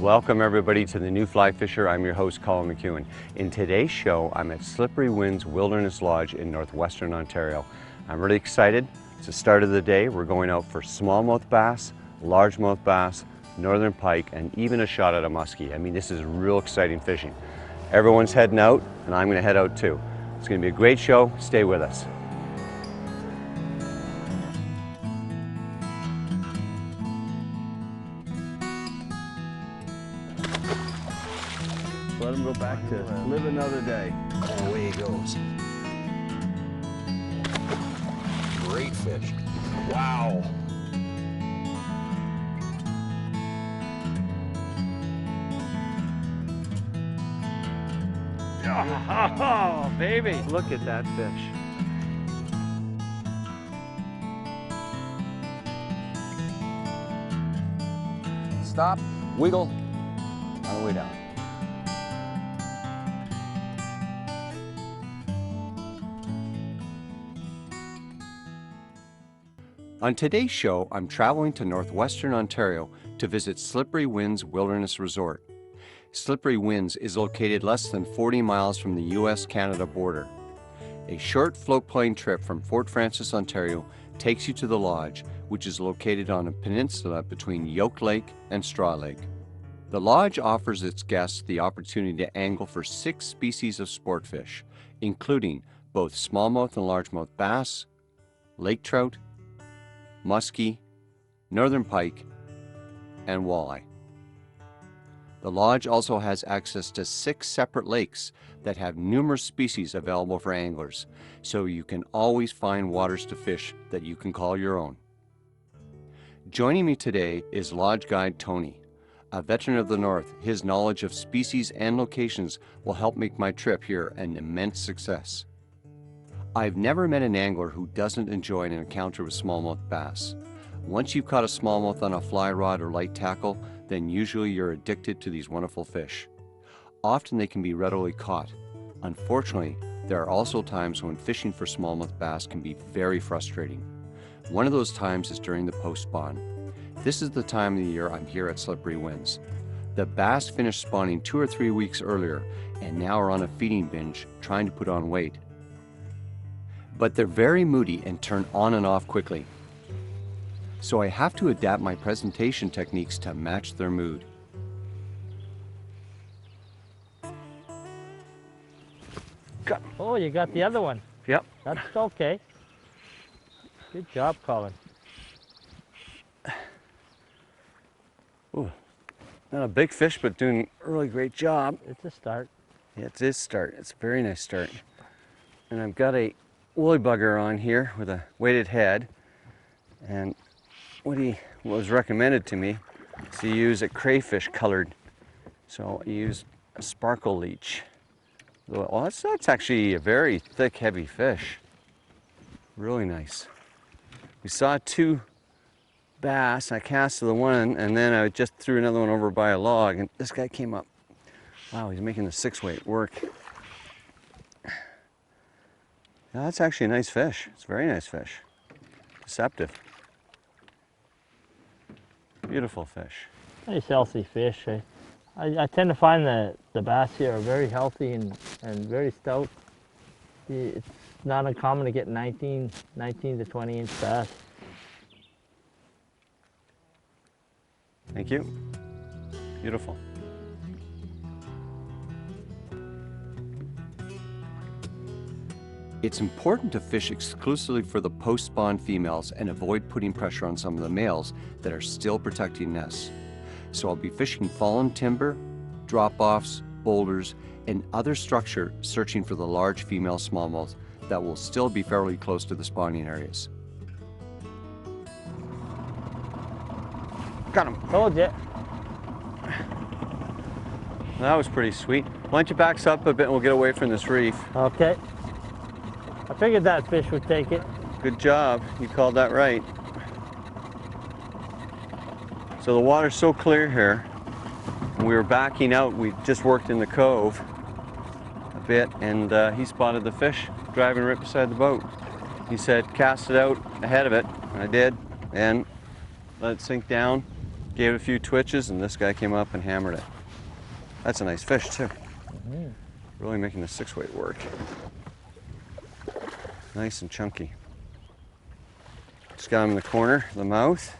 Welcome everybody to the New Fly Fisher. I'm your host, Colin McEwen. In today's show, I'm at Slippery Winds Wilderness Lodge in northwestern Ontario. I'm really excited. It's the start of the day. We're going out for smallmouth bass, largemouth bass, northern pike, and even a shot at a muskie. I mean, this is real exciting fishing. Everyone's heading out, and I'm going to head out too. It's going to be a great show. Stay with us. Let him go back to live another day. Oh, away he goes. Great fish. Wow. Oh, baby. Look at that fish. Stop, wiggle, on the way down. On today's show, I'm traveling to northwestern Ontario to visit Slippery Winds Wilderness Resort. Slippery Winds is located less than 40 miles from the US-Canada border. A short floatplane trip from Fort Frances, Ontario takes you to the lodge, which is located on a peninsula between Yoke Lake and Straw Lake. The lodge offers its guests the opportunity to angle for 6 species of sport fish, including both smallmouth and largemouth bass, lake trout, muskie, northern pike, and walleye. The lodge also has access to 6 separate lakes that have numerous species available for anglers, so you can always find waters to fish that you can call your own. Joining me today is lodge guide Tony. A veteran of the North, his knowledge of species and locations will help make my trip here an immense success. I've never met an angler who doesn't enjoy an encounter with smallmouth bass. Once you've caught a smallmouth on a fly rod or light tackle, then usually you're addicted to these wonderful fish. Often they can be readily caught. Unfortunately, there are also times when fishing for smallmouth bass can be very frustrating. One of those times is during the post-spawn. This is the time of the year I'm here at Slippery Winds. The bass finished spawning 2 or 3 weeks earlier and now are on a feeding binge trying to put on weight. But they're very moody and turn on and off quickly. So I have to adapt my presentation techniques to match their mood. Oh, you got the other one. Yep. That's okay. Good job, Colin. Ooh, not a big fish, but doing a really great job. It's a start. Yeah, it's his start. It's a very nice start. And I've got a woolly bugger on here with a weighted head. And what was recommended to me is to use a crayfish colored. So I used a sparkle leech. Well, that's actually a very thick, heavy fish. Really nice. We saw 2 bass. I cast the one and then I just threw another one over by a log and this guy came up. Wow, he's making the 6-weight work. Yeah, that's actually a nice fish. It's a very nice fish. Deceptive. Beautiful fish. Nice healthy fish. I tend to find the bass here are very healthy and very stout. It's not uncommon to get 19 to 20 inch bass. Thank you. Beautiful. It's important to fish exclusively for the post-spawn females and avoid putting pressure on some of the males that are still protecting nests. So I'll be fishing fallen timber, drop-offs, boulders, and other structure searching for the large female smallmouth that will still be fairly close to the spawning areas. Got him. Told you. That was pretty sweet. Why don't you back up a bit and we'll get away from this reef. Okay. I figured that fish would take it. Good job. You called that right. So the water's so clear here. When we were backing out, we just worked in the cove a bit and he spotted the fish driving right beside the boat. He said, cast it out ahead of it. And I did, and let it sink down. Gave it a few twitches and this guy came up and hammered it. That's a nice fish too. Really making the 6-weight work. Nice and chunky. Just got him in the corner, the mouth.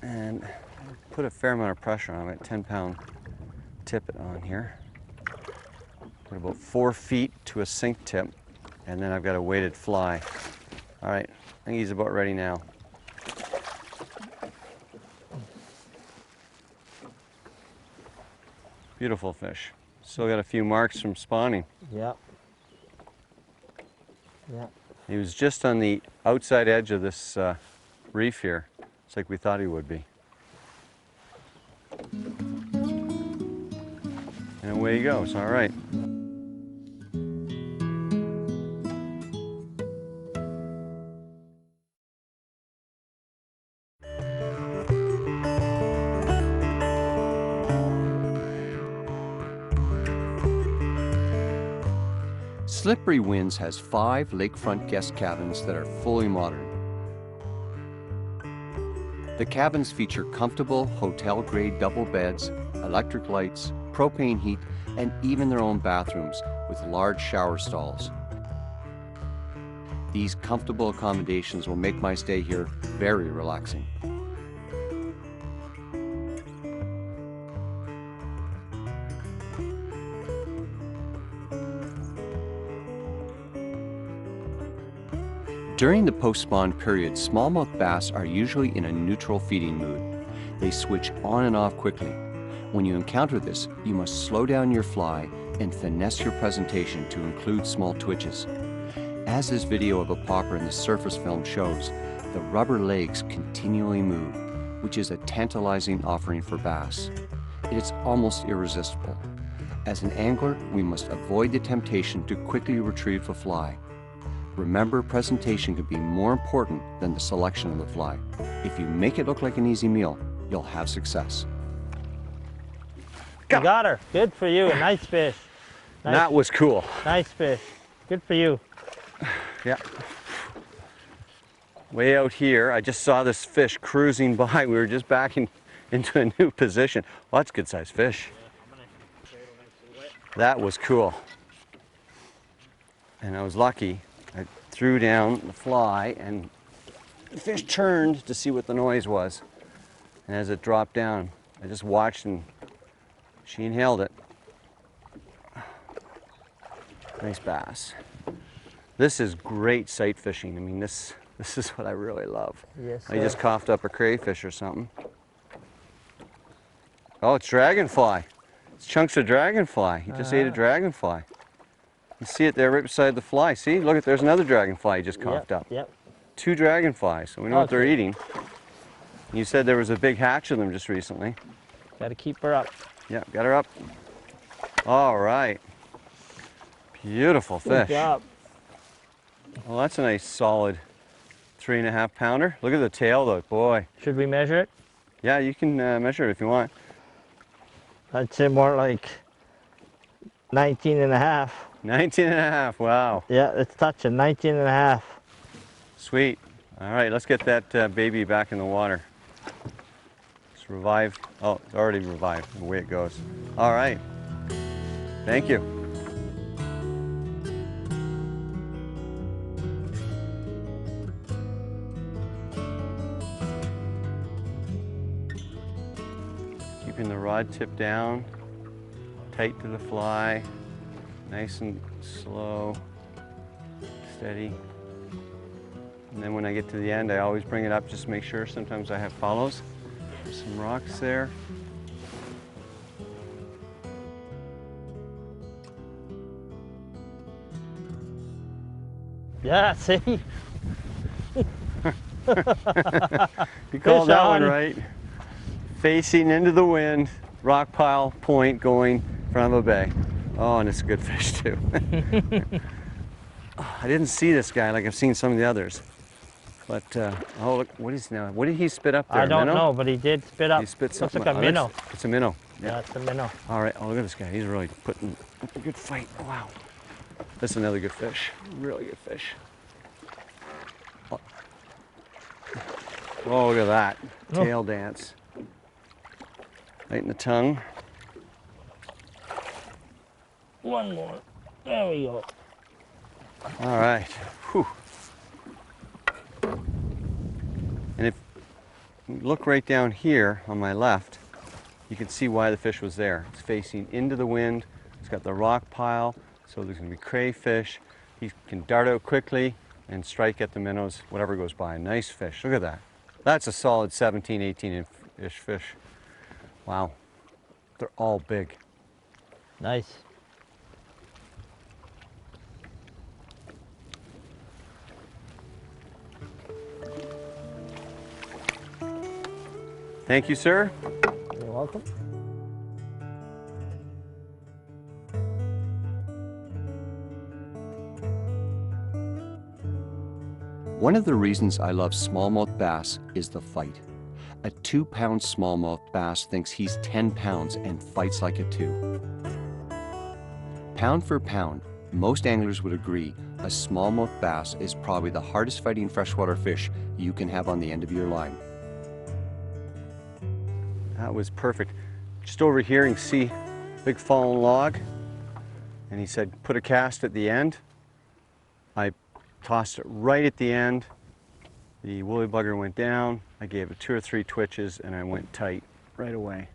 And put a fair amount of pressure on it, 10-pound tippet on here. Put about 4 feet to a sink tip, and then I've got a weighted fly. All right, I think he's about ready now. Beautiful fish. Still got a few marks from spawning. Yep. Yep. He was just on the outside edge of this reef here. It's like we thought he would be. And away he goes, all right. Slippery Winds has 5 lakefront guest cabins that are fully modern. The cabins feature comfortable hotel-grade double beds, electric lights, propane heat, and even their own bathrooms with large shower stalls. These comfortable accommodations will make my stay here very relaxing. During the post-spawn period, smallmouth bass are usually in a neutral feeding mood. They switch on and off quickly. When you encounter this, you must slow down your fly and finesse your presentation to include small twitches. As this video of a popper in the surface film shows, the rubber legs continually move, which is a tantalizing offering for bass. It is almost irresistible. As an angler, we must avoid the temptation to quickly retrieve a fly. Remember, presentation can be more important than the selection of the fly. If you make it look like an easy meal, you'll have success. You got her. Good for you. A nice fish. Nice, That was cool. nice fish. Good for you. Yeah. Way out here, I just saw this fish cruising by. We were just backing into a new position. Well, that's a good sized fish. That was cool. And I was lucky. I threw down the fly and the fish turned to see what the noise was. And as it dropped down, I just watched and she inhaled it. Nice bass. This is great sight fishing. I mean, this is what I really love. Yes, I just coughed up a crayfish or something. Oh, it's dragonfly. It's chunks of dragonfly. He just ate a dragonfly. You see it there right beside the fly. See, look at, there's another dragonfly he just coughed up. Yep. 2 dragonflies, so we know what they're eating. You said there was a big hatch of them just recently. Got to keep her up. Yeah, got her up. All right. Beautiful fish. Good job. Well, that's a nice solid 3.5 pounder. Look at the tail though, boy. Should we measure it? Yeah, you can measure it if you want. I'd say more like 19 and a half. 19.5, wow. Yeah, it's touching, 19 and a half. Sweet. All right, let's get that baby back in the water. It's revived. Oh, it's already revived, the way it goes. All right. Thank you. Keeping the rod tip down, tight to the fly, nice and slow, steady. And then when I get to the end, I always bring it up just to make sure. Sometimes I have follows. There's some rocks there. Yeah, see? You called that one right. Facing into the wind, rock pile, point going in front of a bay. Oh, and it's a good fish too. I didn't see this guy like I've seen some of the others. But, oh look, what did he spit up there? I don't minnow? know, but he did spit up. He spit Looks something like a up. minnow. It's a minnow. Yeah, it's a minnow. All right, oh look at this guy. He's really putting up a good fight. Wow. That's another good fish. Really good fish. Oh, look at that. Oh. Tail dance. Right in the tongue. One more. There we go. All right. Whew. And if you look right down here on my left, you can see why the fish was there. It's facing into the wind. It's got the rock pile, so there's going to be crayfish. He can dart out quickly and strike at the minnows, whatever goes by. Nice fish. Look at that. That's a solid 17, 18-inch fish. Wow. They're all big. Nice. Thank you, sir. You're welcome. One of the reasons I love smallmouth bass is the fight. A 2-pound smallmouth bass thinks he's 10 pounds and fights like a 2. Pound for pound, most anglers would agree a smallmouth bass is probably the hardest fighting freshwater fish you can have on the end of your line. That was perfect. Just over here you can see big fallen log, and he said put a cast at the end. I tossed it right at the end. The woolly bugger went down. I gave it 2 or 3 twitches and I went tight right away.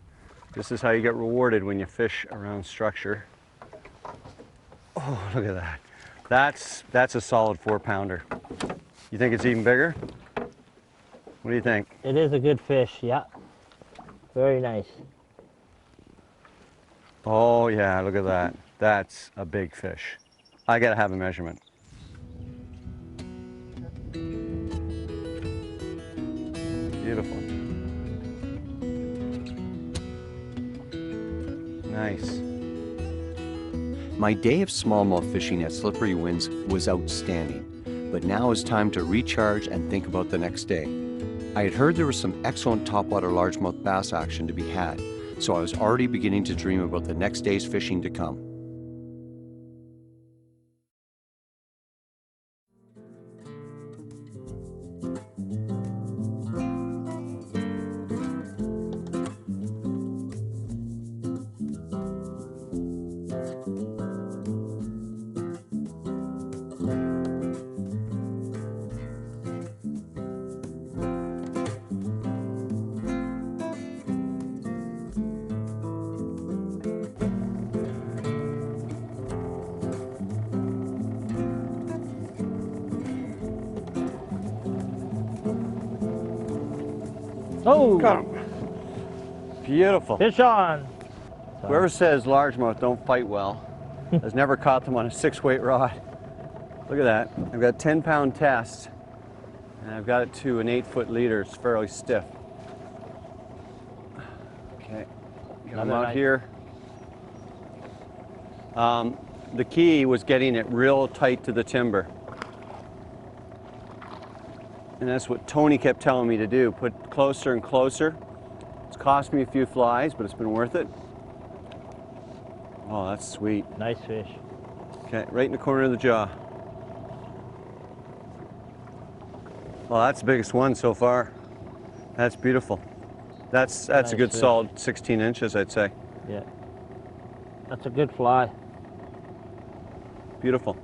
This is how you get rewarded when you fish around structure. Oh, look at that. That's a solid 4-pounder. You think it's even bigger? What do you think? It is a good fish, yeah. Very nice. Oh yeah, look at that. That's a big fish. I gotta have a measurement. Beautiful. Nice. My day of smallmouth fishing at Slippery Winds was outstanding, but now is time to recharge and think about the next day. I had heard there was some excellent topwater largemouth bass action to be had, so I was already beginning to dream about the next day's fishing to come. Oh, Got him. Beautiful. fish on. Whoever says largemouth don't fight well has never caught them on a 6-weight rod. Look at that. I've got 10-pound test, and I've got it to an 8-foot leader. It's fairly stiff. Okay, got them out here. The key was getting it real tight to the timber. And that's what Tony kept telling me to do. Put closer and closer. It's cost me a few flies, but it's been worth it. Oh, that's sweet. Nice fish. Okay, right in the corner of the jaw. Well, that's the biggest one so far. That's beautiful. That's Nice a good fish. solid 16 inches, I'd say. Yeah. That's a good fly. Beautiful.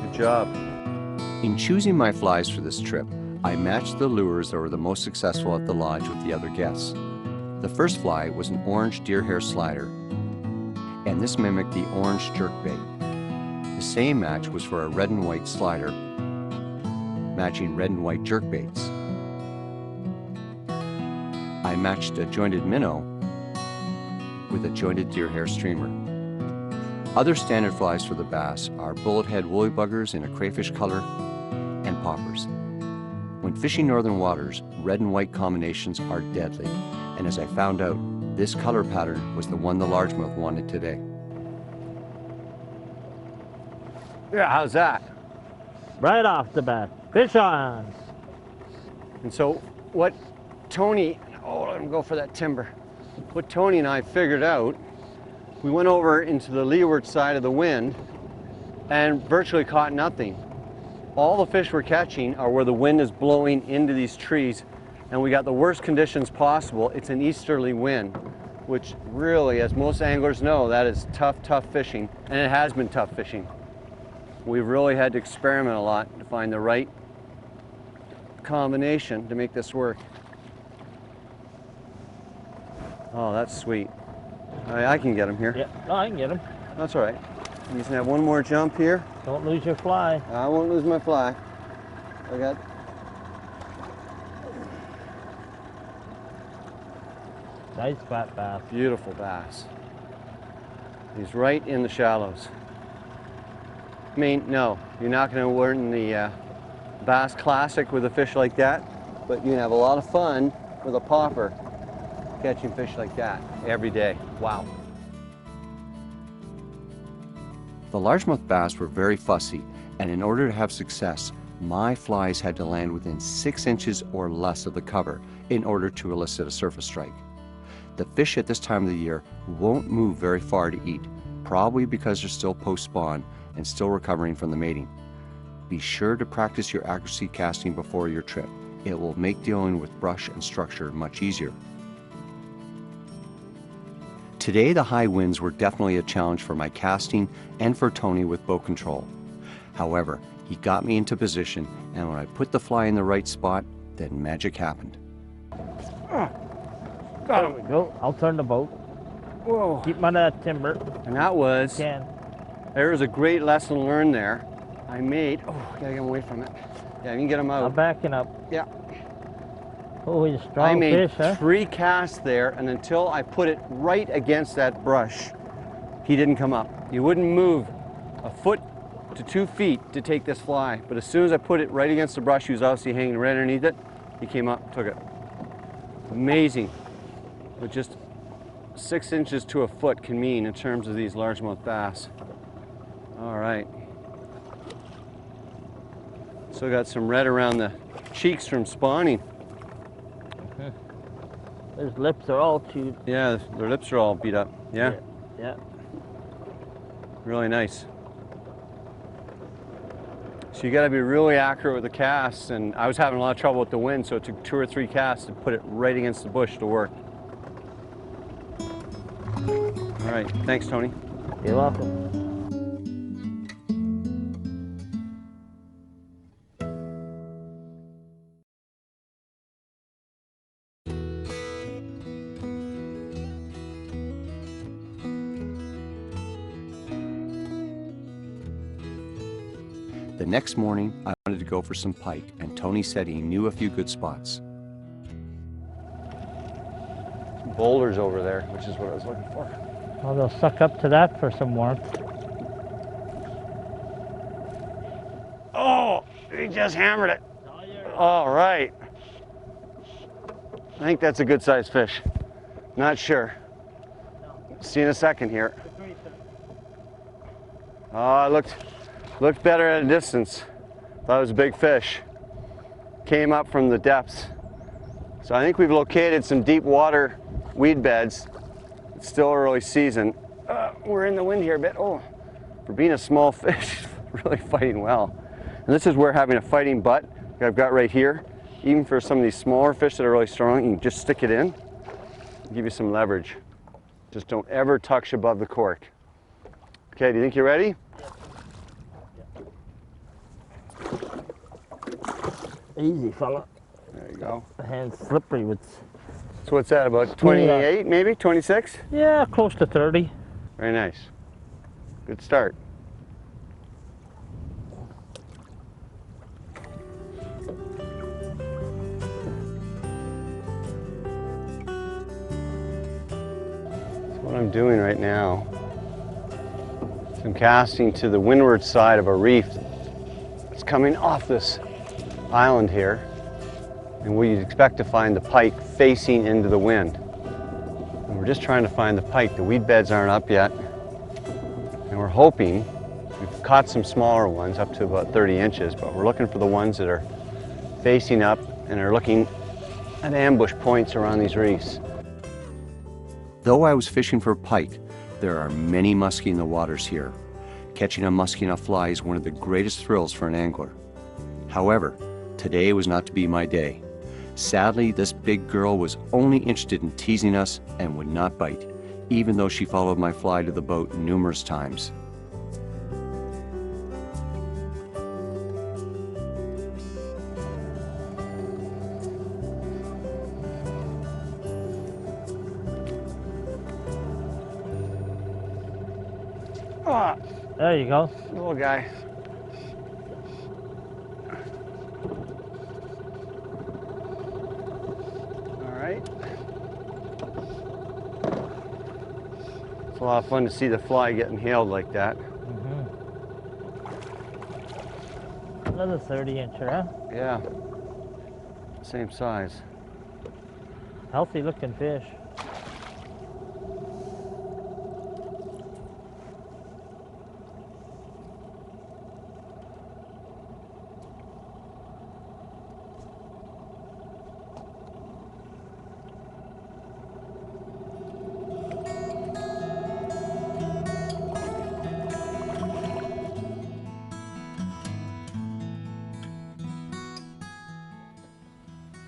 Good job. In choosing my flies for this trip, I matched the lures that were the most successful at the lodge with the other guests. The first fly was an orange deer hair slider, and this mimicked the orange jerkbait. The same match was for a red and white slider, matching red and white jerkbaits. I matched a jointed minnow with a jointed deer hair streamer. Other standard flies for the bass are bullet head woolly buggers in a crayfish color and poppers. When fishing northern waters, red and white combinations are deadly, and as I found out, this color pattern was the one the largemouth wanted today. Yeah, how's that? Right off the bat. Fish on. And so what Tony, let him go for that timber. What Tony and I figured out, we went over into the leeward side of the wind and virtually caught nothing. All the fish we're catching are where the wind is blowing into these trees, and we got the worst conditions possible. It's an easterly wind, which really, as most anglers know, that is tough fishing, and it has been tough fishing. We've really had to experiment a lot to find the right combination to make this work. Oh, that's sweet. I can get him here. Yeah, no, I can get him. That's all right. I'm just gonna have one more jump here. Don't lose your fly. I won't lose my fly. I got. Nice fat bass. Beautiful bass. He's right in the shallows. I mean, no, you're not going to win the Bass Classic with a fish like that, but you can have a lot of fun with a popper catching fish like that every day. Wow. The largemouth bass were very fussy, and in order to have success, my flies had to land within 6 inches or less of the cover in order to elicit a surface strike. The fish at this time of the year won't move very far to eat, probably because they're still post-spawn and still recovering from the mating. Be sure to practice your accuracy casting before your trip. It will make dealing with brush and structure much easier. Today, the high winds were definitely a challenge for my casting and for Tony with boat control. However, he got me into position, and when I put the fly in the right spot, then magic happened. There we go. I'll turn the boat. Whoa. Keep him under that timber. And that was, Can. there was a great lesson learned there. I made, oh, gotta get him away from it. Yeah, you can get him I'm out. backing up. Yeah. Oh, he's a I strong made fish, huh? 3 casts there, and until I put it right against that brush, he didn't come up. He wouldn't move a foot to 2 feet to take this fly, but as soon as I put it right against the brush, he was obviously hanging right underneath it, he came up, took it. Amazing what just 6 inches to a foot can mean in terms of these largemouth bass. All right. Still got some red around the cheeks from spawning. His lips are all chewed. Yeah, their lips are all beat up. Yeah, Yeah. really nice. So you got to be really accurate with the casts, and I was having a lot of trouble with the wind, so it took 2 or 3 casts to put it right against the bush to work. All right, thanks, Tony. You're welcome. The next morning, I wanted to go for some pike, and Tony said he knew a few good spots. Some boulders over there, which is what I was looking for. Well, they'll suck up to that for some warmth. Oh, he just hammered it. All right. I think that's a good sized fish. Not sure. See in a second here. Oh, it looked better at a distance. Thought it was a big fish. Came up from the depths. So I think we've located some deep water weed beds. It's still early season. We're in the wind here a bit. Oh, for being a small fish, really fighting well. And this is where having a fighting butt, like I've got right here, even for some of these smaller fish that are really strong, you can just stick it in, give you some leverage. Just don't ever touch above the cork. Okay, do you think you're ready? Easy, fella. There you go. The hand's slippery with... So what's that, about 28 maybe, 26? Yeah, close to 30. Very nice. Good start. So what I'm doing right now is I'm casting to the windward side of a reef that's coming off this island here, and we expect to find the pike facing into the wind. And we're just trying to find the pike. The weed beds aren't up yet, and we're hoping, we've caught some smaller ones up to about 30 inches, but we're looking for the ones that are facing up and are looking at ambush points around these reefs. Though I was fishing for pike, there are many muskie in the waters here. Catching a muskie on a fly is one of the greatest thrills for an angler. However, today was not to be my day. Sadly, this big girl was only interested in teasing us and would not bite, even though she followed my fly to the boat numerous times. Ah, There you go. little guy. All right. It's a lot of fun to see the fly getting hailed like that. Another 30-incher, huh? Yeah. Same size. Healthy looking fish.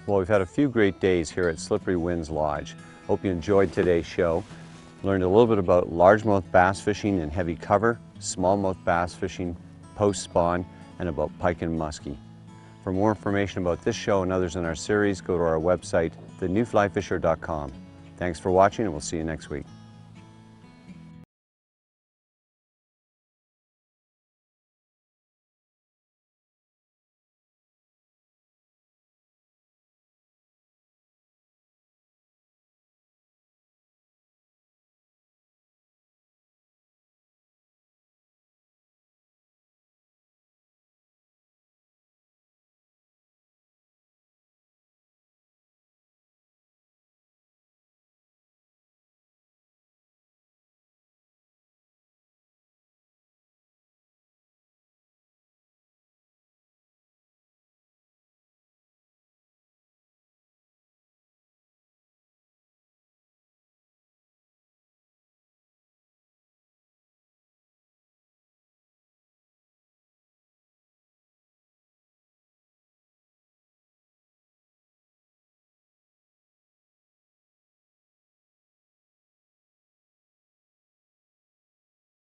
Well, we've had a few great days here at Slippery Winds Lodge. Hope you enjoyed today's show. Learned a little bit about largemouth bass fishing in heavy cover, smallmouth bass fishing post-spawn, and about pike and muskie. For more information about this show and others in our series, go to our website, thenewflyfisher.com. Thanks for watching, and we'll see you next week.